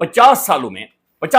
50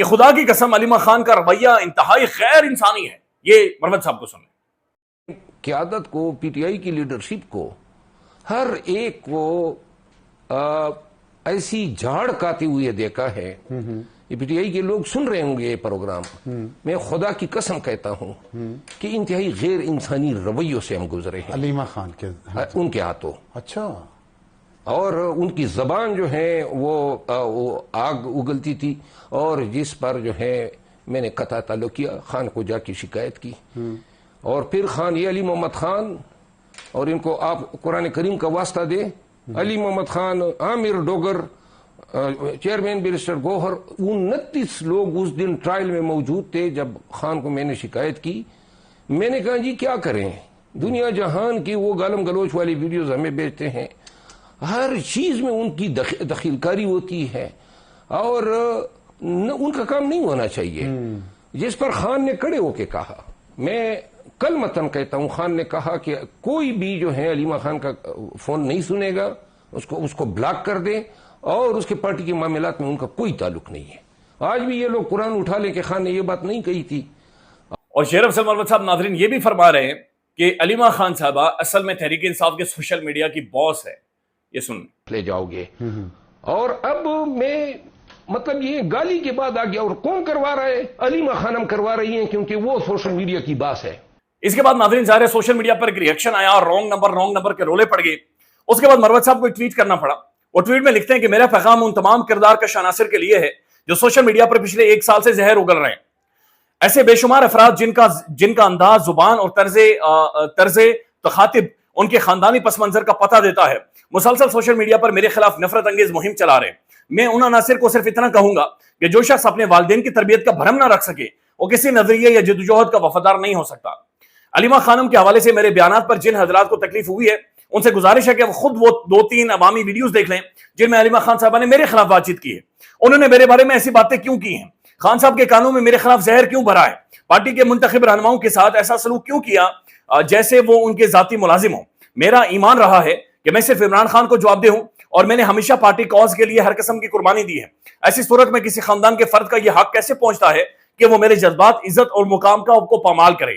کہ خدا کی قسم علیمہ خان کا رویہ انتہائی غیر انسانی ہے. یہ مروت صاحب کو سنیں. قیادت کو، پی ٹی آئی کی لیڈرشپ کو، ہر ایک کو ایسی جھاڑ کاتے ہوئے دیکھا ہے. یہ پی ٹی آئی کے لوگ سن رہے ہوں گے یہ پروگرام. میں خدا کی قسم کہتا ہوں کہ انتہائی غیر انسانی رویوں سے ہم گزرے ہیں علیمہ خان کے ان کے ہاتھوں. اچھا. اور ان کی زبان جو ہے وہ آگ اگلتی تھی، اور جس پر جو ہے میں نے قطع تعلق کیا، خان کو جا کے شکایت کی. اور پھر خان، یہ علی محمد خان، اور ان کو آپ قرآن کریم کا واسطہ دے، علی محمد خان، عامر ڈوگر، چیئرمین بیرسٹر گوہر، 29 لوگ اس دن ٹرائل میں موجود تھے جب خان کو میں نے شکایت کی. میں نے کہا جی کیا کریں، دنیا جہان کی وہ گالم گلوچ والی ویڈیوز ہمیں بھیجتے ہیں، ہر چیز میں ان کی دخیل کاری ہوتی ہے، اور ان کا کام نہیں ہونا چاہیے. جس پر خان نے کھڑے ہو کے کہا، میں کل متن کہتا ہوں، خان نے کہا کہ کوئی بھی جو ہے علیمہ خان کا فون نہیں سنے گا، اس کو بلاک کر دیں، اور اس کے پارٹی کے معاملات میں ان کا کوئی تعلق نہیں ہے. آج بھی یہ لوگ قرآن اٹھا لے کہ خان نے یہ بات نہیں کہی تھی. اور شیر افضل مروت صاحب ناظرین یہ بھی فرما رہے ہیں کہ علیمہ خان صاحبہ اصل میں تحریک انصاف کے سوشل میڈیا کی باس ہے. یہ سن لے جاؤ گے. اور اب میں مطلب یہ گالی کے بعد آ گیا، اور کون کروا رہا ہے؟ علیمہ خانم کروا رہی ہیں، کیونکہ وہ سوشل میڈیا کی باس ہے. اس کے بعد ناظرین ظاہر ہے سوشل میڈیا پر ایک ریئیکشن آیا اور رونگ نمبر کے رولے پڑ گئے. اس کے بعد مروت صاحب کو ایک ٹویٹ کرنا پڑا. وہ ٹویٹ میں لکھتے ہیں کہ میرا پیغام ان تمام کردار کش عناصر کے لیے ہے جو سوشل میڈیا پر پچھلے 1 سال سے زہر اگل رہے ہیں. ایسے بے شمار افراد جن کا انداز، زبان اور طرز تخاطب ان کے خاندانی پس منظر کا پتہ دیتا ہے، مسلسل سوشل میڈیا پر میرے خلاف نفرت انگیز مہم چلا رہے ہیں. میں ان عناصر کو صرف اتنا کہوں گا کہ جو شخص اپنے والدین کی تربیت کا بھرم نہ رکھ سکے وہ کسی نظریے یا جدوجہد کا وفادار نہیں ہو سکتا. علیمہ خانم کے حوالے سے میرے بیانات پر جن حضرات کو تکلیف ہوئی ہے ان سے گزارش ہے کہ وہ خود وہ 2-3 عوامی ویڈیوز دیکھ لیں جن میں علیمہ خان صاحبہ نے میرے خلاف بات چیت کی ہے. انہوں نے میرے بارے میں ایسی باتیں کیوں کی ہیں؟ خان صاحب کے کانوں میں میرے خلاف زہر کیوں بھرا ہے؟ پارٹی کے منتخب رہنماؤں کے ساتھ ایسا سلوک کیوں کیا جیسے وہ ان کے ذاتی ملازم ہوں؟ میرا ایمان رہا ہے کہ میں صرف عمران خان کو جواب دہ ہوں، اور میں نے ہمیشہ پارٹی کاز کے لیے ہر قسم کی قربانی دی ہے. ایسی صورت میں کسی خاندان کے فرد کا یہ حق کیسے پہنچتا ہے کہ وہ میرے جذبات، عزت اور مقام کو پامال کرے؟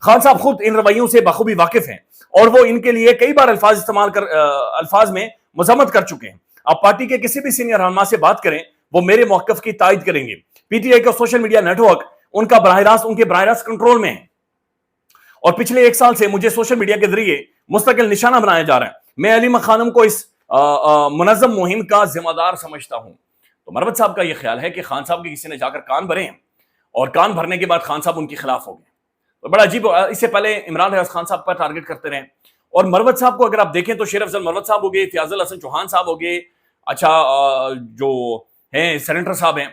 خان صاحب خود ان رویوں سے بخوبی واقف ہیں اور وہ ان کے لیے کئی بار الفاظ میں مذمت کر چکے ہیں. آپ پارٹی کے کسی بھی سینئر رہنما سے بات کریں، وہ میرے موقف کی تائید کریں گے. پی ٹی آئی کا سوشل میڈیا نیٹ ورک ان کے براہ راست کنٹرول میں ہے، اور پچھلے 1 سال سے مجھے سوشل میڈیا کے ذریعے مستقل نشانہ بنایا جا رہا ہے. میں علیمہ خانم کو اس منظم مہم کا ذمہ دار سمجھتا ہوں. تو مروت صاحب کا یہ خیال ہے کہ خان صاحب کے کسی نے جا کر کان بھرے ہیں، اور کان بھرنے کے بعد خان صاحب ان کے خلاف ہو گئے. تو بڑا عجیب. اس سے پہلے عمران ریاض خان صاحب پر ٹارگٹ کرتے رہے، اور مروت صاحب کو اگر آپ دیکھیں تو شیر افضل مروت صاحب ہو گئے، فیاض الحسن چوہان صاحب ہو گئے، اچھا جو ہیں سینیٹر صاحب ہیں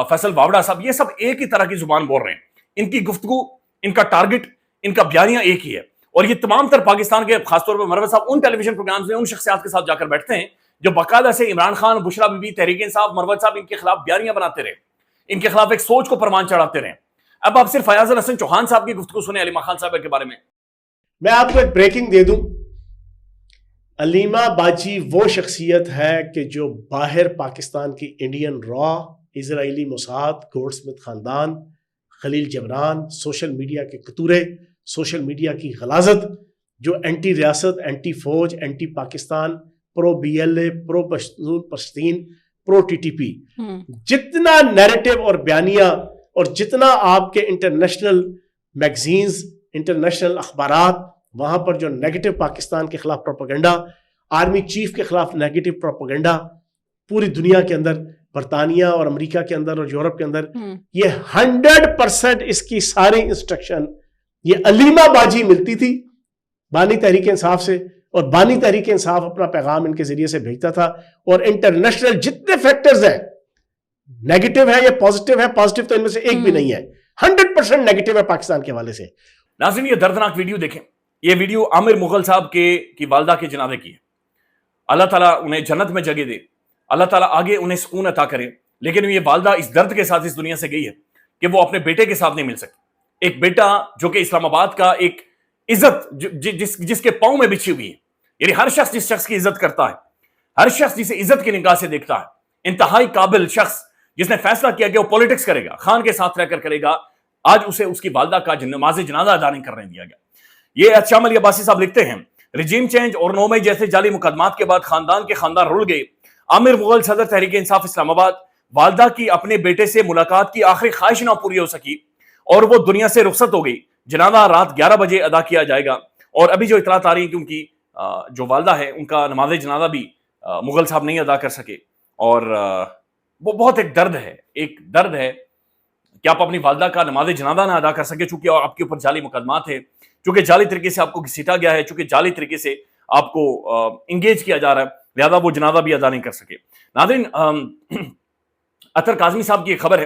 فیصل واوڑا صاحب، یہ سب ایک ہی طرح کی زبان بول رہے ہیں. ان کی گفتگو، ان کا ٹارگٹ، ان کا بیانیہ ایک ہی ہے. اور یہ تمام تر پاکستان کے، خاص طور پر مروت صاحب ان ٹیلی ویژن پروگرامز میں ان شخصیات کے ساتھ جا کر بیٹھتے ہیں جو باقاعدہ سے عمران خان، بشرا بی بی، تحریک انصاف، مروت صاحب ان کے خلاف بیانیہ بناتے رہے، ان کے خلاف ایک سوچ کو پروان چڑھاتے رہے. اب آپ صرف فیاض الحسن چوہان صاحب کی گفتگو سنیں علیمہ خان صاحب کے بارے میں. میں آپ کو ایک بریکنگ دے دوں. علیمہ باجی وہ شخصیت ہے کہ جو باہر پاکستان کی انڈین را، اسرائیلی موساد، گولڈ سمتھ خاندان، خلیل جبران، سوشل میڈیا کے کتورے، سوشل میڈیا کی غلاظت، جو اینٹی ریاست، اینٹی فوج، anti Pakistan, pro B L A, pro Pashteen, pro T T P, جتنا نیریٹو اور بیانیہ اور جتنا آپ کے انٹرنیشنل میگزینز، انٹرنیشنل اخبارات، وہاں پر جو نیگیٹو پاکستان کے خلاف پروپیگنڈا، آرمی چیف کے خلاف نیگیٹو پروپیگنڈا پوری دنیا کے اندر، برطانیہ اور امریکہ کے اندر اور یورپ کے اندر، یہ 100% اس کی ساری انسٹرکشن یہ علیمہ باجی ملتی تھی بانی تحریک انصاف سے، اور بانی تحریک انصاف اپنا پیغام ان کے ذریعے سے بھیجتا تھا. اور انٹرنیشنل جتنے فیکٹرز ہیں، نیگیٹو ہے یا پازیٹیو ہے، پازیٹیو تو ان میں سے ایک بھی نہیں ہے، 100% نیگیٹو ہے پاکستان کے حوالے سے. ناظرین یہ دردناک ویڈیو دیکھیں. یہ ویڈیو عامر مغل صاحب کی والدہ کے جنازے کی ہے. اللہ تعالیٰ انہیں جنت میں جگہ دے، اللہ تعالیٰ آگے انہیں سکون عطا کرے. لیکن یہ والدہ اس درد کے ساتھ اس دنیا سے گئی ہے کہ وہ اپنے بیٹے کے ساتھ نہیں مل سکی. ایک بیٹا جو کہ اسلام آباد کا ایک عزت جس کے پاؤں میں بچھی ہوئی ہے، یعنی ہر شخص جس شخص کی عزت کرتا ہے، ہر شخص جسے عزت کی نگاہ سے دیکھتا ہے، انتہائی قابل شخص جس نے فیصلہ کیا کہ وہ پولیٹکس کرے گا, خان کے ساتھ رہ کر کرے گا, آج اسے اس کی والدہ کا نماز جنازہ ادا نہیں کرنے دیا گیا. یہ شام علی عباسی صاحب لکھتے ہیں, رجیم چینج اور 9 مئی جیسے جعلی مقدمات کے بعد خاندان رل گئے. عامر مغل صدر تحریک انصاف اسلام آباد, والدہ کی اپنے بیٹے سے ملاقات کی آخری خواہش نہ پوری ہو سکی اور وہ دنیا سے رخصت ہو گئی. جنازہ رات 11 بجے ادا کیا جائے گا. اور ابھی جو اطلاعات آ رہی ہیں کہ ان کی جو والدہ ہے ان کا نماز جنازہ بھی مغل صاحب نہیں ادا کر سکے, اور وہ بہت ایک درد ہے کہ آپ اپنی والدہ کا نماز جنازہ نہ ادا کر سکے, چونکہ آپ کے اوپر جعلی مقدمات ہے, چونکہ جعلی طریقے سے آپ کو گھسیٹا گیا ہے, چونکہ جعلی طریقے سے آپ کو انگیج کیا جا رہا ہے, لہذا وہ جنازہ بھی ادا نہیں کر سکے. ناظرین, اطہر کاظمی صاحب کی ایک خبر ہے,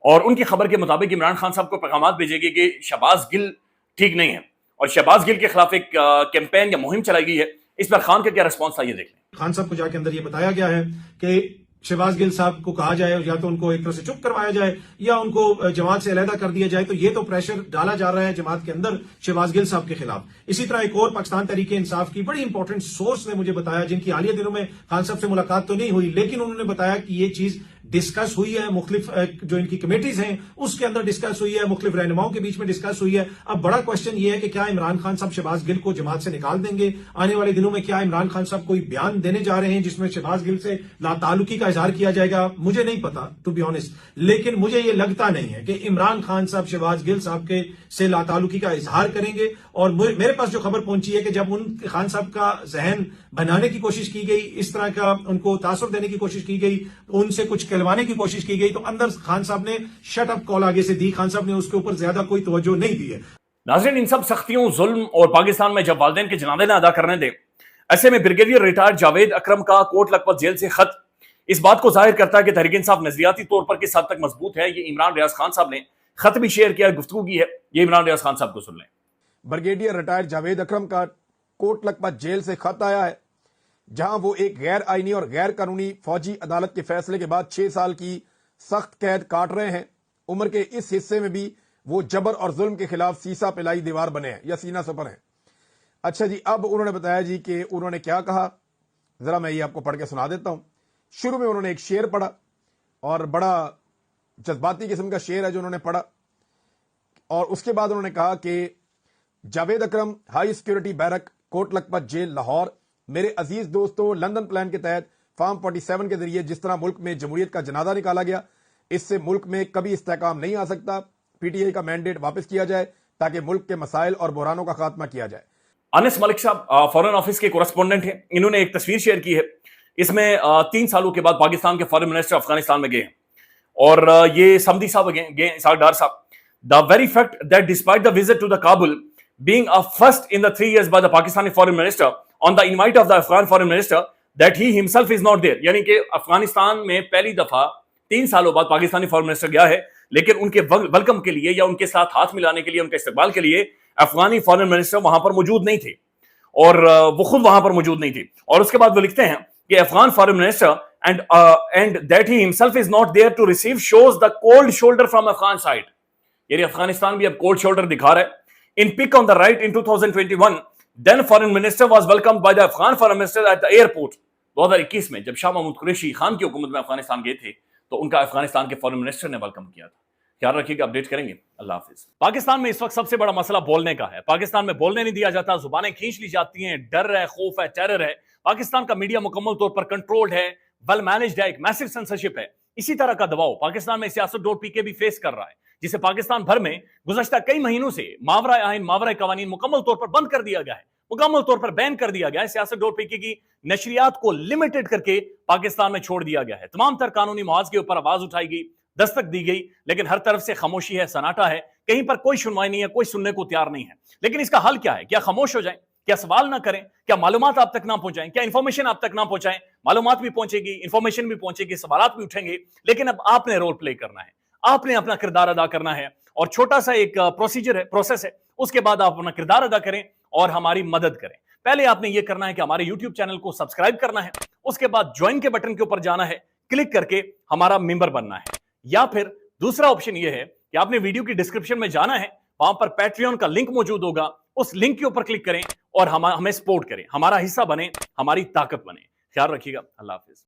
اور ان کی خبر کے مطابق عمران خان صاحب کو پیغامات بھیجے گئے کہ شہباز گل ٹھیک نہیں ہے, اور شہباز گل کے خلاف ایک کیمپین یا مہم چلائی گئی ہے. اس پر خان کا کیا رسپانس تھا, یہ دیکھ لیں. خان صاحب کو جا کے اندر یہ بتایا گیا ہے کہ شہباز گل صاحب کو کہا جائے یا تو ان کو ایک طرح سے چپ کروایا جائے یا ان کو جماعت سے علیحدہ کر دیا جائے. تو یہ تو پریشر ڈالا جا رہا ہے جماعت کے اندر شہباز گل صاحب کے خلاف. اسی طرح ایک اور پاکستان تحریک انصاف کی بڑی امپورٹنٹ سورس نے مجھے بتایا, جن کی حالیہ دنوں میں خان صاحب سے ملاقات تو نہیں ہوئی, لیکن انہوں نے بتایا کہ یہ چیز ڈسکس ہوئی ہے, مختلف جو ان کی کمیٹیز ہیں اس کے اندر ڈسکس ہوئی ہے, مختلف رہنماؤں کے بیچ میں ڈسکس ہوئی ہے. اب بڑا کوشچن یہ ہے کہ کیا عمران خان صاحب شہباز گل کو جماعت سے نکال دیں گے آنے والے دنوں میں؟ کیا عمران خان صاحب کوئی بیان دینے جا رہے ہیں جس میں شہباز گل سے لا تعلقی کا اظہار کیا جائے گا؟ مجھے نہیں پتا ٹو بی آنےسٹ, لیکن مجھے یہ لگتا نہیں ہے کہ عمران خان صاحب شہباز گل صاحب کے سے لا تعلقی کا اظہار کریں گے. اور میرے پاس جو خبر پہنچی ہے کہ جب ان خان صاحب کا ذہن بنانے کی کوشش کی گئی, اس طرح کا ان کو تاثر دینے کی کوشش کی گئی, ان سے کچھ کہلوانے کی کوشش کی گئی, تو اندر خان صاحب نے شٹ اپ کال آگے سے دی. خان صاحب نے اس کے اوپر زیادہ کوئی توجہ نہیں دی ہے. ناظرین, ان سب سختیوں, ظلم اور پاکستان میں جب والدین کے جنازے نہ ادا کرنے دیں, ایسے میں بریگیڈیئر ریٹائرڈ جاوید اکرم کا کوٹ لکھپت جیل سے خط اس بات کو ظاہر کرتا ہے کہ تحریک انصاف نظریاتی طور پر کس حد تک مضبوط ہے. یہ عمران ریاض خان صاحب نے خط بھی شیئر کیا, گفتگو کی ہے, یہ عمران ریاض خان صاحب کو سن لیں. بریگیڈیئر ریٹائرڈ جاوید اکرم کا کوٹ لکھپت جیل سے خط آیا ہے, جہاں وہ ایک غیر آئینی اور غیر قانونی فوجی عدالت کے فیصلے کے بعد 6 سال کی سخت قید کاٹ رہے ہیں. عمر کے اس حصے میں بھی وہ جبر اور ظلم کے خلاف سیسا پلائی دیوار بنے ہیں یا سینہ سپر ہیں. اچھا جی, اب انہوں نے بتایا جی کہ انہوں نے کیا کہا, ذرا میں یہ آپ کو پڑھ کے سنا دیتا ہوں. شروع میں انہوں نے ایک شعر پڑھا, اور بڑا جذباتی قسم کا شعر ہے جو انہوں نے پڑھا, اور اس کے بعد انہوں نے کہا کہ جاوید اکرم, high security barrack, Kot Lakhpat jail, Lahore. میرے عزیز دوستو, لندن پلان کے تحت فارم 47 کے ذریعے جس طرح ملک میں جمہوریت کا جنازہ نکالا گیا, اس سے ملک میں کبھی استحکام نہیں آ سکتا. پی ٹی آئی کا مینڈیٹ واپس کیا جائے تاکہ ملک کے مسائل اور بحرانوں کا خاتمہ کیا جائے. انس ملک صاحب فارن آفس کے کورسپونڈنٹ ہیں. انہوں نے ایک تصویر شیئر کی ہے, اس میں 3 سالوں کے بعد پاکستان کے فارن منسٹر افغانستان میں گئے ہیں, اور یہ سمدھی صاحب گئے, اسحاق ڈار صاحب. The very fact that despite the visit to the Kabul being a first in the 3 years by the Pakistani foreign minister on the invite of the Afghan foreign minister, that he himself is not there. یعنی کہ افغانستان میں پہلی دفعہ 3 سالوں بعد Pakistani foreign minister گیا ہے, لیکن ان کے ویلکم کے لیے یا ان کے ساتھ ہاتھ ملانے کے لیے, ان کے استقبال کے لیے افغانی فارن منسٹر وہاں پر موجود نہیں تھے, اور وہ خود وہاں پر موجود نہیں تھے. اور اس کے بعد وہ لکھتے ہیں کہ Afghan foreign minister and that he himself is not there to receive shows the cold shoulder from Afghan side. یعنی افغانستان بھی اب کولڈ شولڈر دکھا رہا ہے. In pic on the right in 2021, then foreign minister was welcomed by the Afghan foreign minister at the airport. 2021 میں جب شاہ محمود قریشی خان کی حکومت میں افغانستان گئے تھے تو ان کا افغانستان کے فارن منسٹر نے ویلکم کیا تھا. خیال رکھیے گا, اپڈیٹ کریں گے. اللہ حافظ. پاکستان میں اس وقت سب سے بڑا مسئلہ بولنے کا ہے. پاکستان میں بولنے نہیں دیا جاتا, زبانیں کھینچ لی جاتی ہیں, ڈر ہے, خوف ہے, ٹیرر ہے. پاکستان کا میڈیا مکمل طور پر کنٹرولڈ ہے, ویل مینجڈ ہے, ایک میسو سینسرشپ ہے. اسی طرح کا دباؤ پاکستان میں سیاست.pk بھی فیس کر رہا ہے, جسے پاکستان بھر میں گزشتہ کئی مہینوں سے ماورائے آئین, ماورائے قوانین مکمل طور پر بند کر دیا گیا ہے, مکمل طور پر بین کر دیا گیا ہے. سیاست.pk کی نشریات کو لمیٹڈ کر کے پاکستان میں چھوڑ دیا گیا ہے. تمام تر قانونی محاذ کے اوپر آواز اٹھائی گئی, دستک دی گئی, لیکن ہر طرف سے خاموشی ہے, سناٹا ہے, کہیں پر کوئی سنوائی نہیں ہے, کوئی سننے کو تیار نہیں ہے. لیکن اس کا حل کیا ہے؟ کیا خاموش ہو جائیں؟ کیا سوال نہ کریں؟ کیا معلومات آپ تک نہ پہنچائیں؟ کیا انفارمیشن آپ تک نہ پہنچائیں؟ معلومات بھی پہنچے گی, انفارمیشن بھی پہنچے گی, سوالات بھی اٹھیں گے, لیکن اب آپ نے رول پلے کرنا ہے, آپ نے اپنا کردار ادا کرنا ہے. اور چھوٹا سا ایک پروسیجر ہے, پروسیس ہے, اس کے بعد آپ اپنا کردار ادا کریں اور ہماری مدد کریں. پہلے آپ نے یہ کرنا ہے کہ ہمارے یوٹیوب چینل کو سبسکرائب کرنا ہے, اس کے بعد جوائن کے بٹن کے اوپر جانا ہے, کلک کر کے ہمارا ممبر بننا ہے. یا پھر دوسرا آپشن یہ ہے کہ آپ نے ویڈیو کی ڈسکرپشن میں جانا ہے, وہاں پر پیٹریون کا لنک موجود ہوگا, اس لنک کے اوپر کلک کریں اور ہمیں سپورٹ کریں, ہمارا حصہ بنیں, ہماری طاقت بنیں. خیال رکھیے گا. اللہ حافظ.